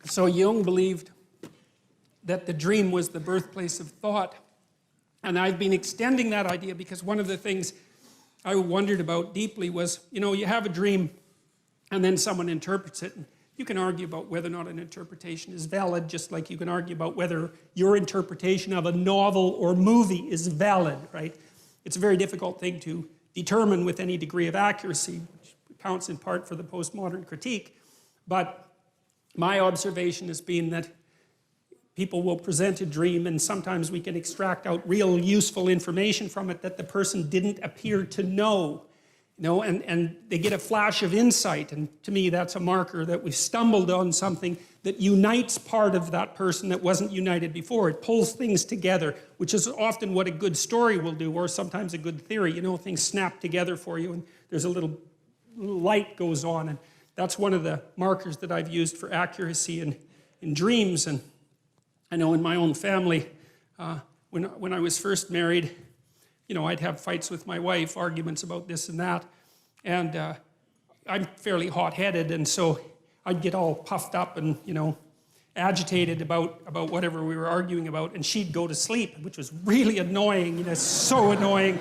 So Jung believed that the dream was the birthplace of thought. And I've been extending that idea because one of the things I wondered about deeply was, you know, you have a dream and then someone interprets it. And you can argue about whether or not an interpretation is valid, just like you can argue about whether your interpretation of a novel or movie is valid, right? It's a very difficult thing to determine with any degree of accuracy, which counts in part for the postmodern critique. But my observation has been that people will present a dream and sometimes we can extract out real useful information from it that the person didn't appear to know. You know, and they get a flash of insight, and to me that's a marker that we've stumbled on something that unites part of that person that wasn't united before. It pulls things together, which is often what a good story will do, or sometimes a good theory. You know, things snap together for you and there's a little light goes on, and that's one of the markers that I've used for accuracy in dreams. And I know in my own family, when I was first married, you know, I'd have fights with my wife, arguments about this and that, and I'm fairly hot-headed, and so I'd get all puffed up and, you know, agitated about whatever we were arguing about, and she'd go to sleep, which was really annoying, you know, so annoying.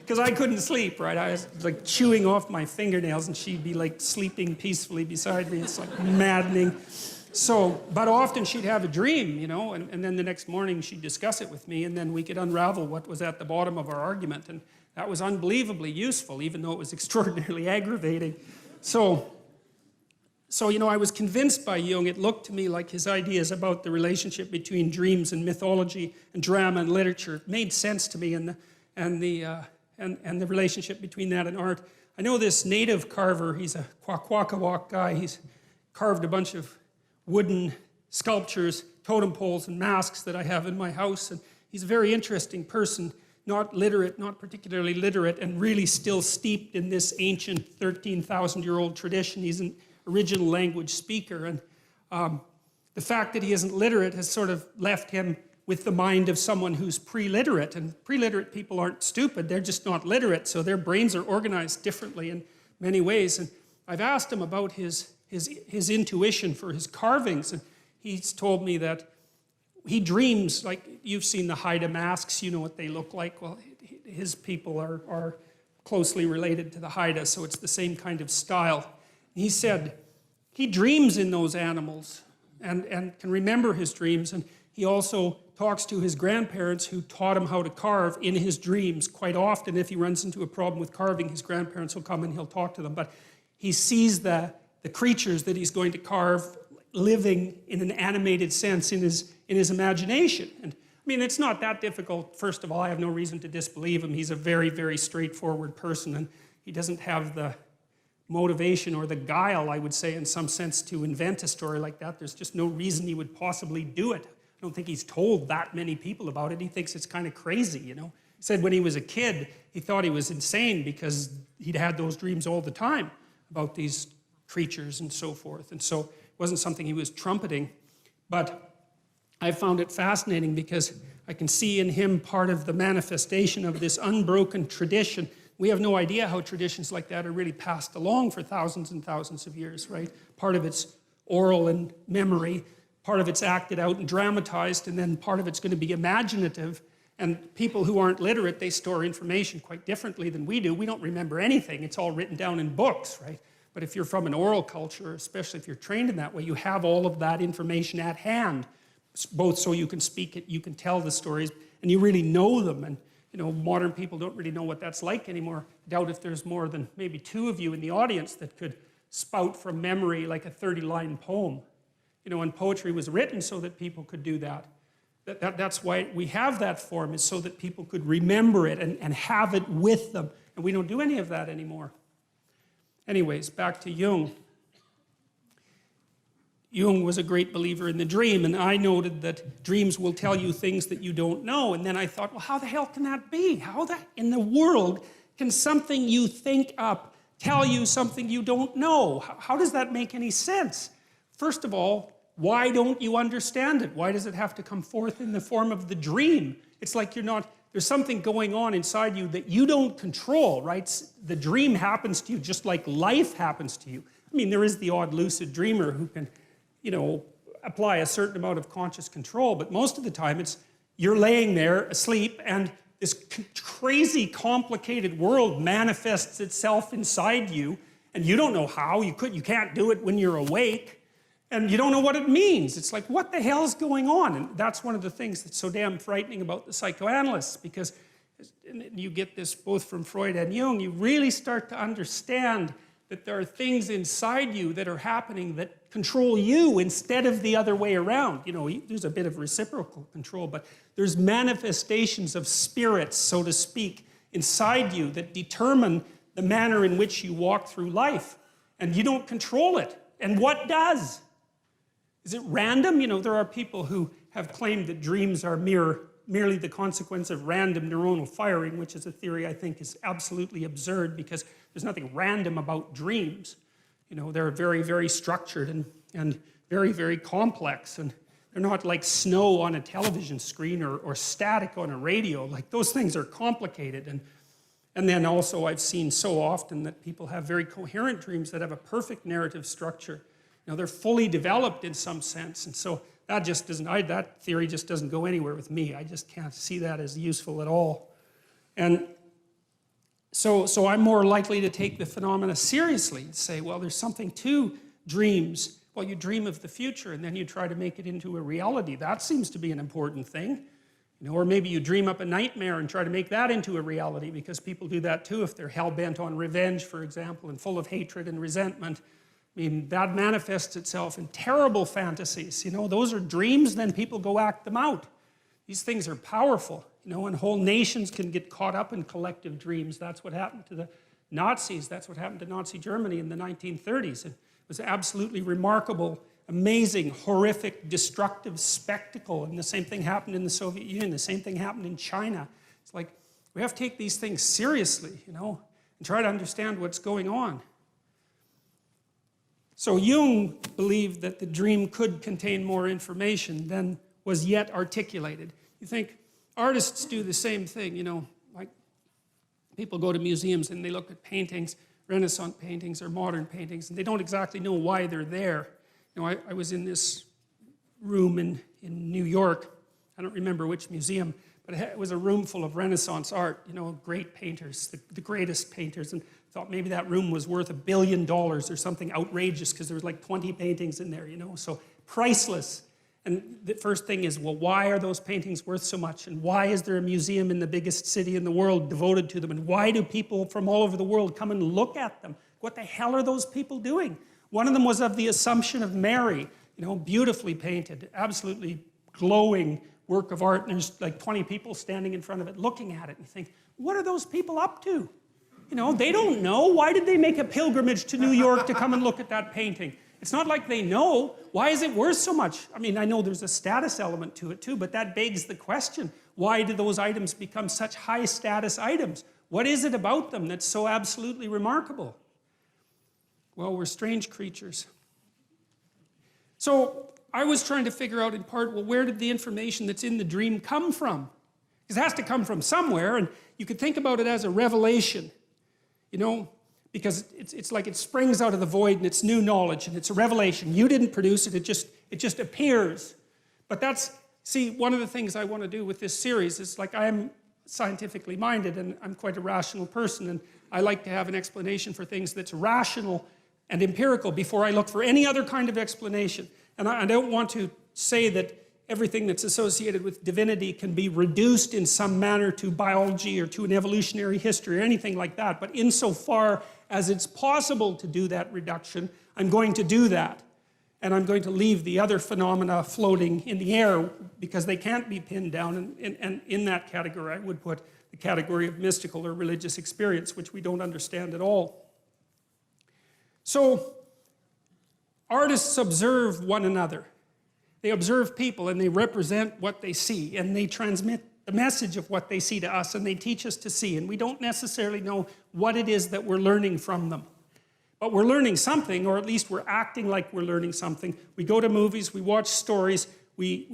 Because I couldn't sleep, right? I was like chewing off my fingernails and she'd be like sleeping peacefully beside me. It's like maddening. So, but often she'd have a dream, you know, and then the next morning she'd discuss it with me, and then we could unravel what was at the bottom of our argument. And that was unbelievably useful, even though it was extraordinarily aggravating. So you know, I was convinced by Jung. It looked to me like his ideas about the relationship between dreams and mythology and drama and literature made sense to me, and the relationship between that and art. I know this native carver, he's a Kwakwaka'wakw guy. He's carved a bunch of wooden sculptures, totem poles, and masks that I have in my house. And he's a very interesting person, not literate, not particularly literate, and really still steeped in this ancient 13,000-year-old tradition. He's an original language speaker. And the fact that he isn't literate has sort of left him with the mind of someone who's pre-literate. And pre-literate people aren't stupid, they're just not literate, so their brains are organized differently in many ways. And I've asked him about his intuition for his carvings, and he's told me that he dreams, like you've seen the Haida masks, you know what they look like. Well, his people are closely related to the Haida, so it's the same kind of style. He said he dreams in those animals and can remember his dreams, and he also talks to his grandparents who taught him how to carve in his dreams. Quite often, if he runs into a problem with carving, his grandparents will come and he'll talk to them. But he sees the creatures that he's going to carve living in an animated sense in his imagination. And I mean, it's not that difficult. First of all, I have no reason to disbelieve him. He's a very, very straightforward person, and he doesn't have the motivation or the guile, I would say, in some sense, to invent a story like that. There's just no reason he would possibly do it. I don't think he's told that many people about it. He thinks it's kind of crazy, you know. He said when he was a kid, he thought he was insane because he'd had those dreams all the time about these creatures and so forth. And so it wasn't something he was trumpeting. But I found it fascinating because I can see in him part of the manifestation of this unbroken tradition. We have no idea how traditions like that are really passed along for thousands and thousands of years, right? Part of it's oral and memory, part of it's acted out and dramatized, and then part of it's going to be imaginative. And people who aren't literate, they store information quite differently than we do. We don't remember anything. It's all written down in books, right? But if you're from an oral culture, especially if you're trained in that way, you have all of that information at hand, both so you can speak it, you can tell the stories, and you really know them. And you know, modern people don't really know what that's like anymore. I doubt if there's more than maybe 2 of you in the audience that could spout from memory like a 30-line poem. You know, and poetry was written so that people could do that. That's why we have that form, is so that people could remember it and have it with them. And we don't do any of that anymore. Anyways, back to Jung. Jung was a great believer in the dream, and I noted that dreams will tell you things that you don't know. And then I thought, well, how the hell can that be? How in the world can something you think up tell you something you don't know? How does that make any sense? First of all, why don't you understand it? Why does it have to come forth in the form of the dream? It's like there's something going on inside you that you don't control, right? The dream happens to you just like life happens to you. I mean, there is the odd lucid dreamer who can, you know, apply a certain amount of conscious control, but most of the time it's you're laying there asleep and this crazy, complicated world manifests itself inside you, and you don't know how. You can't do it when you're awake, and you don't know what it means. It's like, what the hell is going on? And that's one of the things that's so damn frightening about the psychoanalysts, because you get this both from Freud and Jung, you really start to understand that there are things inside you that are happening that control you instead of the other way around. You know, there's a bit of reciprocal control, but there's manifestations of spirits, so to speak, inside you that determine the manner in which you walk through life. And you don't control it. And what does? Is it random? You know, there are people who have claimed that dreams are merely the consequence of random neuronal firing, which is a theory I think is absolutely absurd, because there's nothing random about dreams. You know, they're very, very structured and very, very complex, and they're not like snow on a television screen or static on a radio. Like, those things are complicated. And then also I've seen so often that people have very coherent dreams that have a perfect narrative structure. You know, they're fully developed in some sense, and so that just doesn't, that theory just doesn't go anywhere with me. I just can't see that as useful at all. And so I'm more likely to take the phenomena seriously and say, well, there's something to dreams. Well, you dream of the future and then you try to make it into a reality. That seems to be an important thing. You know, or maybe you dream up a nightmare and try to make that into a reality, because people do that too if they're hell-bent on revenge, for example, and full of hatred and resentment. I mean, that manifests itself in terrible fantasies. You know, those are dreams, then people go act them out. These things are powerful, you know, and whole nations can get caught up in collective dreams. That's what happened to the Nazis. That's what happened to Nazi Germany in the 1930s. It was absolutely remarkable, amazing, horrific, destructive spectacle. And the same thing happened in the Soviet Union. The same thing happened in China. It's like, we have to take these things seriously, you know, and try to understand what's going on. So Jung believed that the dream could contain more information than was yet articulated. You think artists do the same thing, you know, like people go to museums and they look at paintings, Renaissance paintings or modern paintings, and they don't exactly know why they're there. You know, I was in this room in New York, I don't remember which museum, but it was a room full of Renaissance art, you know, great painters, the greatest painters, and thought maybe that room was worth $1 billion or something outrageous, because there was like 20 paintings in there, you know, so priceless. And the first thing is, well, why are those paintings worth so much? And why is there a museum in the biggest city in the world devoted to them? And why do people from all over the world come and look at them? What the hell are those people doing? One of them was of the Assumption of Mary, you know, beautifully painted, absolutely glowing work of art, and there's like 20 people standing in front of it looking at it, and you think, what are those people up to? You know, they don't know. Why did they make a pilgrimage to New York to come and look at that painting? It's not like they know. Why is it worth so much? I mean, I know there's a status element to it too, but that begs the question, why do those items become such high status items? What is it about them that's so absolutely remarkable? Well, we're strange creatures. So I was trying to figure out in part, well, where did the information that's in the dream come from? Because it has to come from somewhere, and you could think about it as a revelation. You know, because it's like it springs out of the void and it's new knowledge and it's a revelation. You didn't produce it, it just appears. But that's, see, one of the things I want to do with this series is, like, I'm scientifically minded and I'm quite a rational person, and I like to have an explanation for things that's rational and empirical before I look for any other kind of explanation. And I don't want to say that everything that's associated with divinity can be reduced in some manner to biology or to an evolutionary history or anything like that. But insofar as it's possible to do that reduction, I'm going to do that. And I'm going to leave the other phenomena floating in the air because they can't be pinned down. And in that category, I would put the category of mystical or religious experience, which we don't understand at all. So artists observe one another. They observe people and they represent what they see, and they transmit the message of what they see to us, and they teach us to see. And we don't necessarily know what it is that we're learning from them. But we're learning something, or at least we're acting like we're learning something. We go to movies, we watch stories, we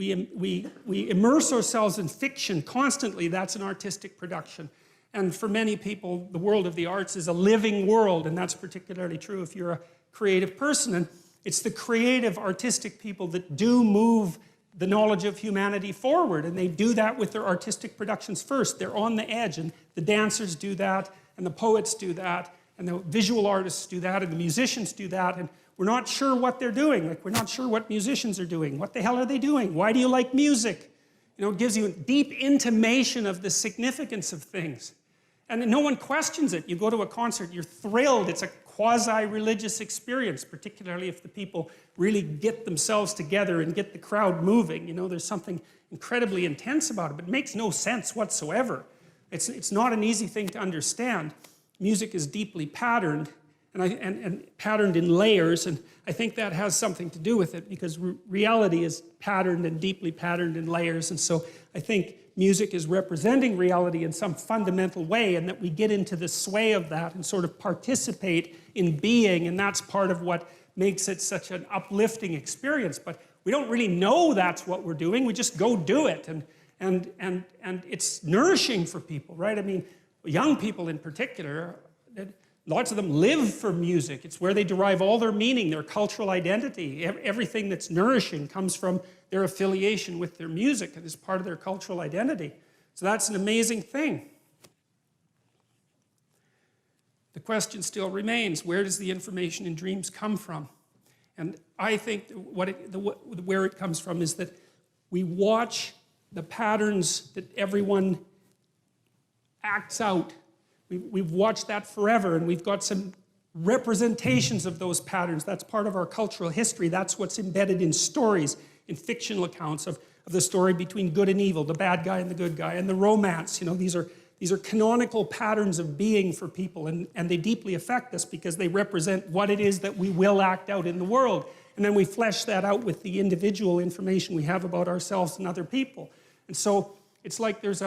immerse ourselves in fiction constantly. That's an artistic production. And for many people, the world of the arts is a living world, and that's particularly true if you're a creative person. And it's the creative, artistic people that do move the knowledge of humanity forward. And they do that with their artistic productions first. They're on the edge. And the dancers do that, and the poets do that, and the visual artists do that, and the musicians do that. And we're not sure what they're doing. Like, we're not sure what musicians are doing. What the hell are they doing? Why do you like music? You know, it gives you a deep intimation of the significance of things. And no one questions it. You go to a concert, you're thrilled. It's a quasi-religious experience, particularly if the people really get themselves together and get the crowd moving. You know, there's something incredibly intense about it, but it makes no sense whatsoever. It's not an easy thing to understand. Music is deeply patterned, and patterned in layers, and I think that has something to do with it, because reality is patterned and deeply patterned in layers, and so I think music is representing reality in some fundamental way, and that we get into the sway of that and sort of participate in being, and that's part of what makes it such an uplifting experience. But we don't really know that's what we're doing. We just go do it, and it's nourishing for people, right? I mean, young people in particular, lots of them live for music. It's where they derive all their meaning, their cultural identity. Everything that's nourishing comes from their affiliation with their music and is part of their cultural identity. So that's an amazing thing. The question still remains, where does the information in dreams come from? And I think where it comes from is that we watch the patterns that everyone acts out. We've watched that forever, and we've got some representations of those patterns. That's part of our cultural history. That's what's embedded in stories, in fictional accounts of the story between good and evil, the bad guy and the good guy, and the romance. You know, these are canonical patterns of being for people, and they deeply affect us because they represent what it is that we will act out in the world. And then we flesh that out with the individual information we have about ourselves and other people. And so it's like there's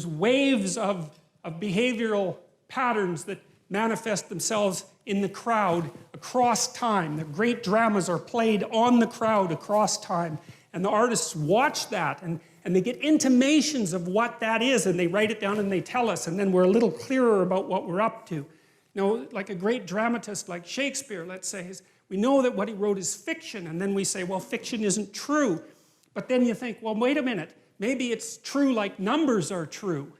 waves of behavioral patterns that manifest themselves in the crowd across time. The great dramas are played on the crowd across time. And the artists watch that, and they get intimations of what that is, and they write it down and they tell us, and then we're a little clearer about what we're up to. You know, like a great dramatist like Shakespeare, let's say, we know that what he wrote is fiction, and then we say, well, fiction isn't true. But then you think, well, wait a minute, maybe it's true like numbers are true.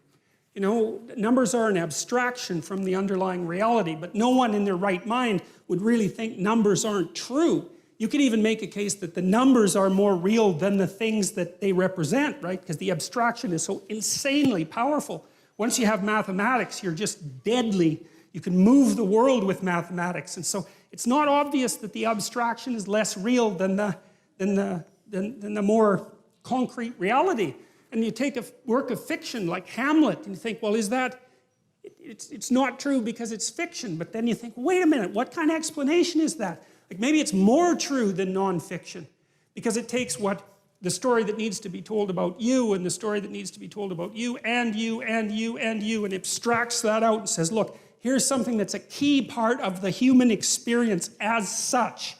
You know, numbers are an abstraction from the underlying reality, but no one in their right mind would really think numbers aren't true. You could even make a case that the numbers are more real than the things that they represent, right? Because the abstraction is so insanely powerful. Once you have mathematics, you're just deadly. You can move the world with mathematics. And so it's not obvious that the abstraction is less real than the more concrete reality. And you take a work of fiction like Hamlet, and you think, well, is that, it's not true because it's fiction. But then you think, wait a minute, what kind of explanation is that? Like, maybe it's more true than nonfiction, because it takes the story that needs to be told about you, and the story that needs to be told about you, and you, and you, and you, and abstracts that out and says, look, here's something that's a key part of the human experience as such,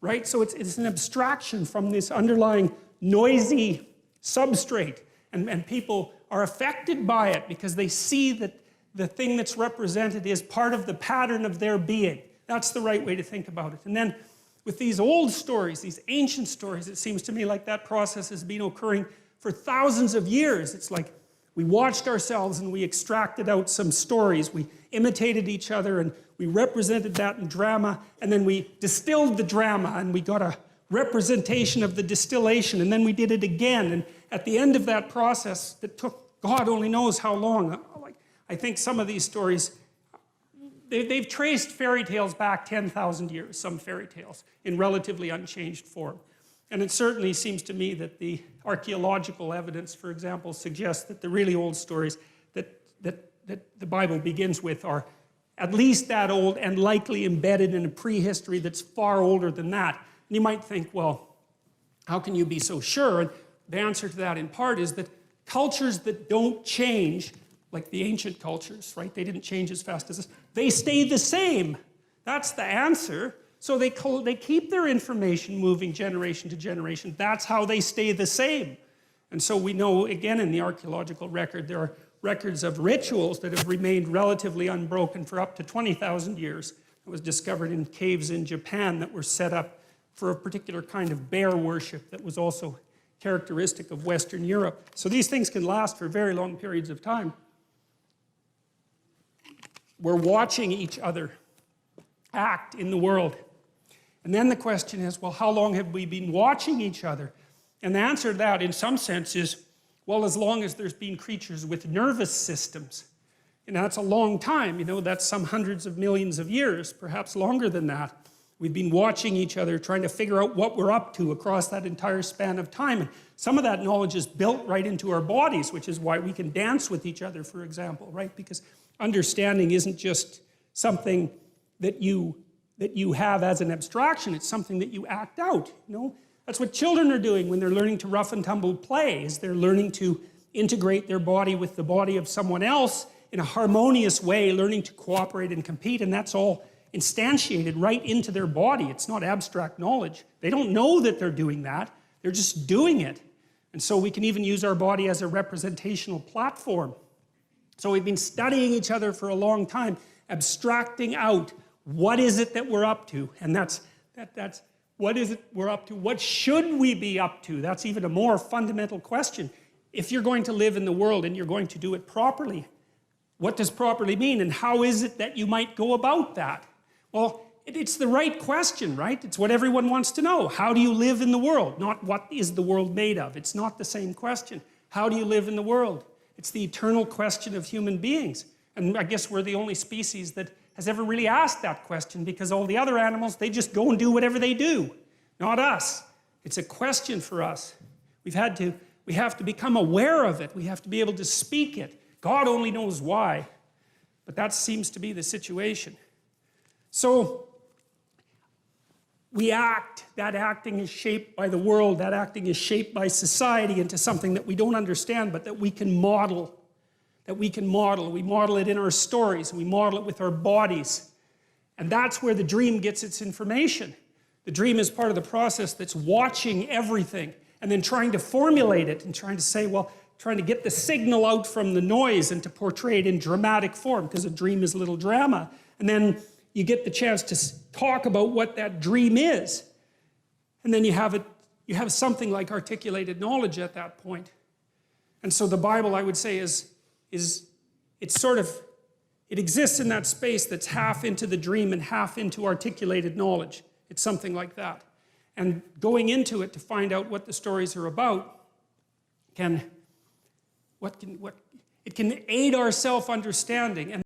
right? So it's an abstraction from this underlying noisy substrate, and people are affected by it because they see that the thing that's represented is part of the pattern of their being. That's the right way to think about it. And then with these old stories, these ancient stories, it seems to me like that process has been occurring for thousands of years. It's like we watched ourselves and we extracted out some stories. We imitated each other and we represented that in drama, and then we distilled the drama and we got a representation of the distillation, and then we did it again. And at the end of that process that took God only knows how long, I think some of these stories, they've traced fairy tales back 10,000 years, some fairy tales, in relatively unchanged form. And it certainly seems to me that the archaeological evidence, for example, suggests that the really old stories that the Bible begins with are at least that old and likely embedded in a prehistory that's far older than that. And you might think, well, how can you be so sure? And the answer to that in part is that cultures that don't change, like the ancient cultures, right? They didn't change as fast as us. They stay the same. That's the answer. So they keep their information moving generation to generation. That's how they stay the same. And so we know, again, in the archaeological record, there are records of rituals that have remained relatively unbroken for up to 20,000 years. that was discovered in caves in Japan that were set up for a particular kind of bear worship that was also characteristic of Western Europe. So these things can last for very long periods of time. We're watching each other act in the world. And then the question is, well, how long have we been watching each other? And the answer to that, in some sense, is, well, as long as there's been creatures with nervous systems. And that's a long time, you know, that's some hundreds of millions of years, perhaps longer than that. We've been watching each other, trying to figure out what we're up to across that entire span of time. And some of that knowledge is built right into our bodies, which is why we can dance with each other, for example, right? Because understanding isn't just something that you have as an abstraction, it's something that you act out, you know? That's what children are doing when they're learning to rough and tumble play, is they're learning to integrate their body with the body of someone else in a harmonious way, learning to cooperate and compete, and that's all instantiated right into their body. It's not abstract knowledge. They don't know that they're doing that, they're just doing it. And so we can even use our body as a representational platform. So we've been studying each other for a long time, abstracting out what is it that we're up to, and that's what is it we're up to? What should we be up to? That's even a more fundamental question. If you're going to live in the world and you're going to do it properly, what does properly mean, and how is it that you might go about that? Well, it's the right question, right? It's what everyone wants to know. How do you live in the world? Not what is the world made of. It's not the same question. How do you live in the world? It's the eternal question of human beings. And I guess we're the only species that has ever really asked that question, because all the other animals, they just go and do whatever they do. Not us. It's a question for us. We have to become aware of it. We have to be able to speak it. God only knows why. But that seems to be the situation. So we act. That acting is shaped by the world. That acting is shaped by society into something that we don't understand, but that we can model. We model it in our stories. We model it with our bodies. And that's where the dream gets its information. The dream is part of the process that's watching everything and then trying to formulate it and trying to say, well, trying to get the signal out from the noise and to portray it in dramatic form, because a dream is a little drama. And then you get the chance to talk about what that dream is. And then you have something like articulated knowledge at that point. And so the Bible, I would say, it exists in that space that's half into the dream and half into articulated knowledge. It's something like that. And going into it to find out what the stories are about it can aid our self-understanding.